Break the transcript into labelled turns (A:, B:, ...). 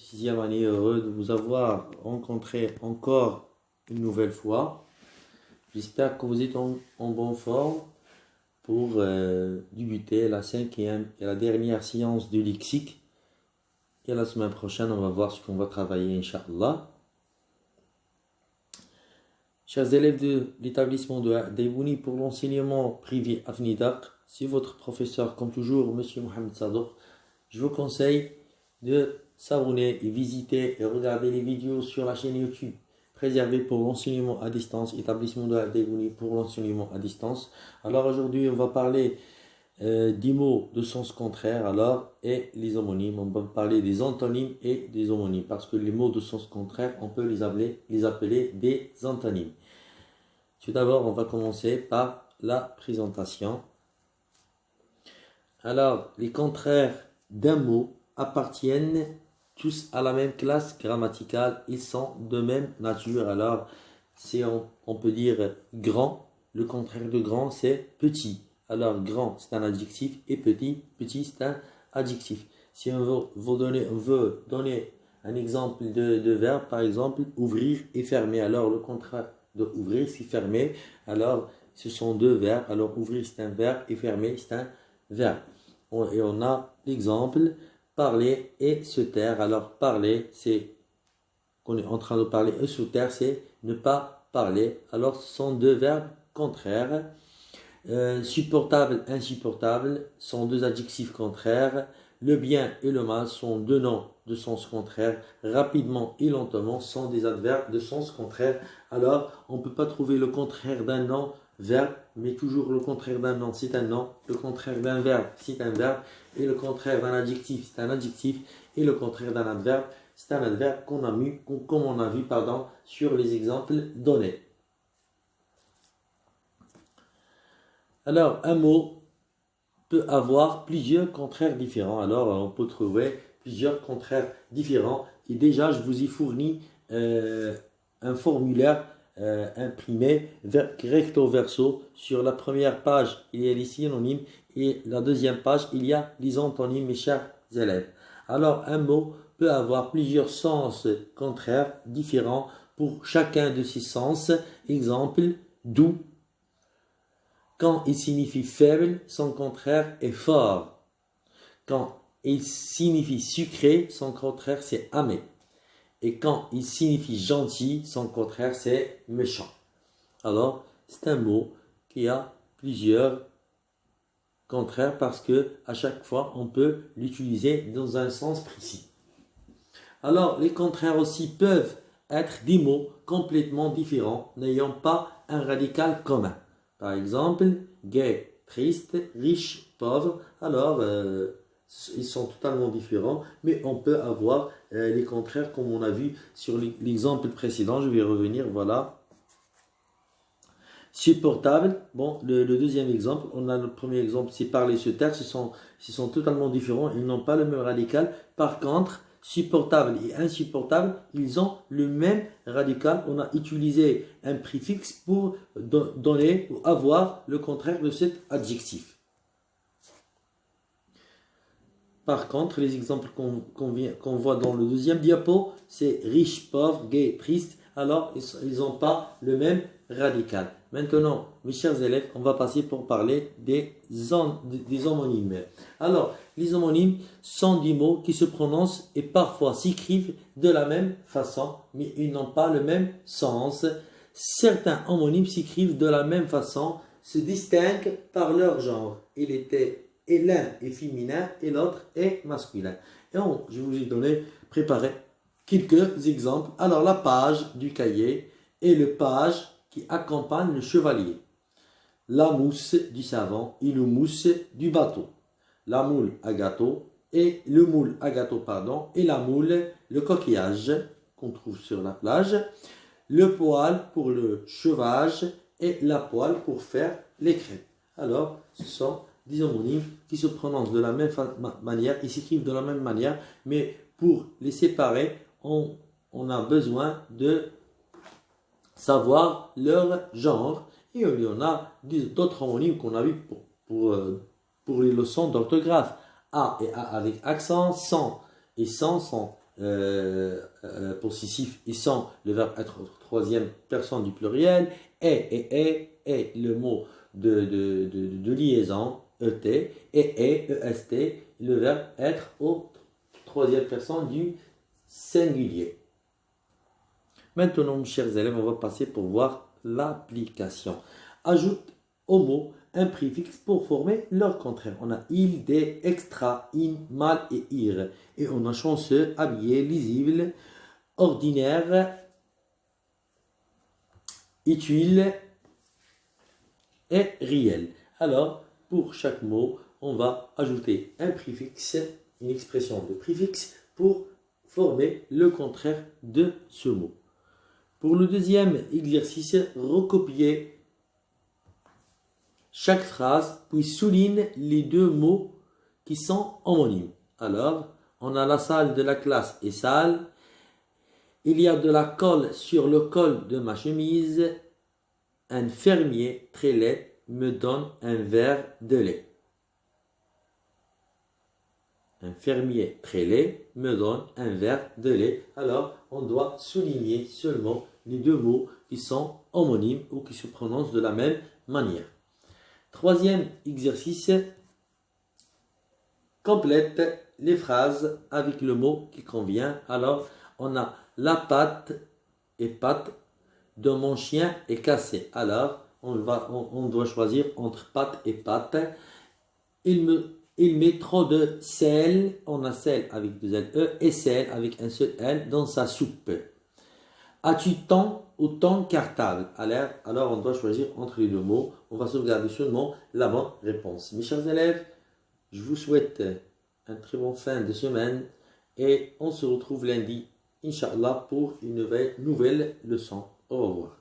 A: 6e année, heureux de vous avoir rencontré encore une nouvelle fois. J'espère que vous êtes en bonne forme pour débuter la 5e et la dernière séance du lexique. Et la semaine prochaine, on va voir ce qu'on va travailler, Inch'Allah. Chers élèves de l'établissement de Daibouni pour l'enseignement privé Afnidak, c'est votre professeur, comme toujours, M. Mohamed Sadouk. Je vous conseille de s'abonner et visiter et regarder les vidéos sur la chaîne YouTube préservée pour l'enseignement à distance, établissement de Daibouni pour l'enseignement à distance. Alors aujourd'hui, on va parler des mots de sens contraire et les homonymes. On va parler des antonymes et des homonymes parce que les mots de sens contraire, on peut les appeler des antonymes. Tout d'abord, on va commencer par la présentation. Alors, les contraires d'un mot appartiennent tous à la même classe grammaticale. Ils sont de même nature. Alors, on peut dire grand. Le contraire de grand, c'est petit. Alors, grand, c'est un adjectif et petit, c'est un adjectif. Si on veut donner un exemple de verbe, par exemple, ouvrir et fermer. Alors, le contraire de ouvrir, c'est fermer. Alors, ce sont deux verbes. Alors, ouvrir, c'est un verbe et fermer, c'est un verbe. Et on a l'exemple, parler et se taire. Alors, parler, c'est qu'on est en train de parler, et se taire, c'est ne pas parler. Alors, ce sont deux verbes contraires. Supportable, insupportable sont deux adjectifs contraires. Le bien et le mal sont deux noms de sens contraire. Rapidement et lentement sont des adverbes de sens contraire. Alors, on ne peut pas trouver le contraire d'un nom, verbe, mais toujours le contraire d'un nom, c'est un nom. Le contraire d'un verbe, c'est un verbe. Et le contraire d'un adjectif, c'est un adjectif. Et le contraire d'un adverbe, c'est un adverbe comme on a vu sur les exemples donnés. Alors, un mot peut avoir plusieurs contraires différents. Alors, on peut trouver plusieurs contraires différents. Et déjà, je vous ai fourni un formulaire imprimé recto verso. Sur la première page, il y a les synonymes. Et la deuxième page, il y a les antonymes, mes chers élèves. Alors, un mot peut avoir plusieurs sens contraires différents pour chacun de ces sens. Exemple, doux. Quand il signifie faible, son contraire est fort. Quand il signifie sucré, son contraire c'est amer. Et quand il signifie gentil, son contraire c'est méchant. Alors, c'est un mot qui a plusieurs contraires parce que à chaque fois, on peut l'utiliser dans un sens précis. Alors, les contraires aussi peuvent être des mots complètement différents, n'ayant pas un radical commun. Par exemple, gai, triste, riche, pauvre. Alors, ils sont totalement différents, mais on peut avoir les contraires comme on a vu sur l'exemple précédent. Je vais revenir, voilà. Supportable. Bon, le deuxième exemple, on a le premier exemple, c'est parler, se taire. Ce sont totalement différents, ils n'ont pas le même radical. Par contre, supportable et insupportable, ils ont le même radical. On a utilisé un préfixe pour donner ou avoir le contraire de cet adjectif. Par contre, les exemples qu'on voit dans le deuxième diapo, c'est riche, pauvre, gai, triste. Alors, ils n'ont pas le même radical. Maintenant, mes chers élèves, on va passer pour parler des homonymes. Alors, les homonymes sont des mots qui se prononcent et parfois s'écrivent de la même façon, mais ils n'ont pas le même sens. Certains homonymes s'écrivent de la même façon, se distinguent par leur genre. Et l'un est féminin et l'autre est masculin. Et je vous ai préparé quelques exemples. Alors, la page du cahier et le page qui accompagne le chevalier. La mousse du savon et le mousse du bateau. La moule à gâteau et le moule à gâteau, et la moule, le coquillage qu'on trouve sur la plage. Le poil pour le chevrage et la poêle pour faire les crêpes. Alors, ce sont des homonymes qui se prononcent de la même manière, ils s'écrivent de la même manière, mais pour les séparer, on a besoin de savoir leur genre. Et il y en a d'autres homonymes qu'on a vu pour les leçons d'orthographe. A et A avec accent, sans et sans sont possessif et sans le verbe être au troisième personne du pluriel, et le mot de liaison, et, est, le verbe être au troisième personne du singulier. Maintenant, mes chers élèves, on va passer pour voir l'application. Ajoute au mot un préfixe pour former leur contraire. On a il, des, extra, in, mal et ir. Et on a chanceux, habillé, lisible, ordinaire, utile et réel. Alors, pour chaque mot, on va ajouter un préfixe, une expression de préfixe pour former le contraire de ce mot. Pour le deuxième exercice, recopier chaque phrase, puis souligne les deux mots qui sont homonymes. Alors, on a la salle de la classe est sale. Il y a de la colle sur le col de ma chemise. Un fermier très laid me donne un verre de lait. Un fermier très laid me donne un verre de lait. Alors, on doit souligner seulement les deux mots qui sont homonymes ou qui se prononcent de la même manière. Troisième exercice, complète les phrases avec le mot qui convient. Alors, on a la patte de mon chien est cassée. Alors, on doit choisir entre patte et patte. Il met trop de sel, on a sel avec deux L-E et sel avec un seul L dans sa soupe. As-tu temps ou ton cartable? Alors, on doit choisir entre les deux mots. On va sauvegarder seulement la bonne réponse. Mes chers élèves, je vous souhaite un très bon fin de semaine et on se retrouve lundi, Inch'Allah, pour une nouvelle leçon. Au revoir.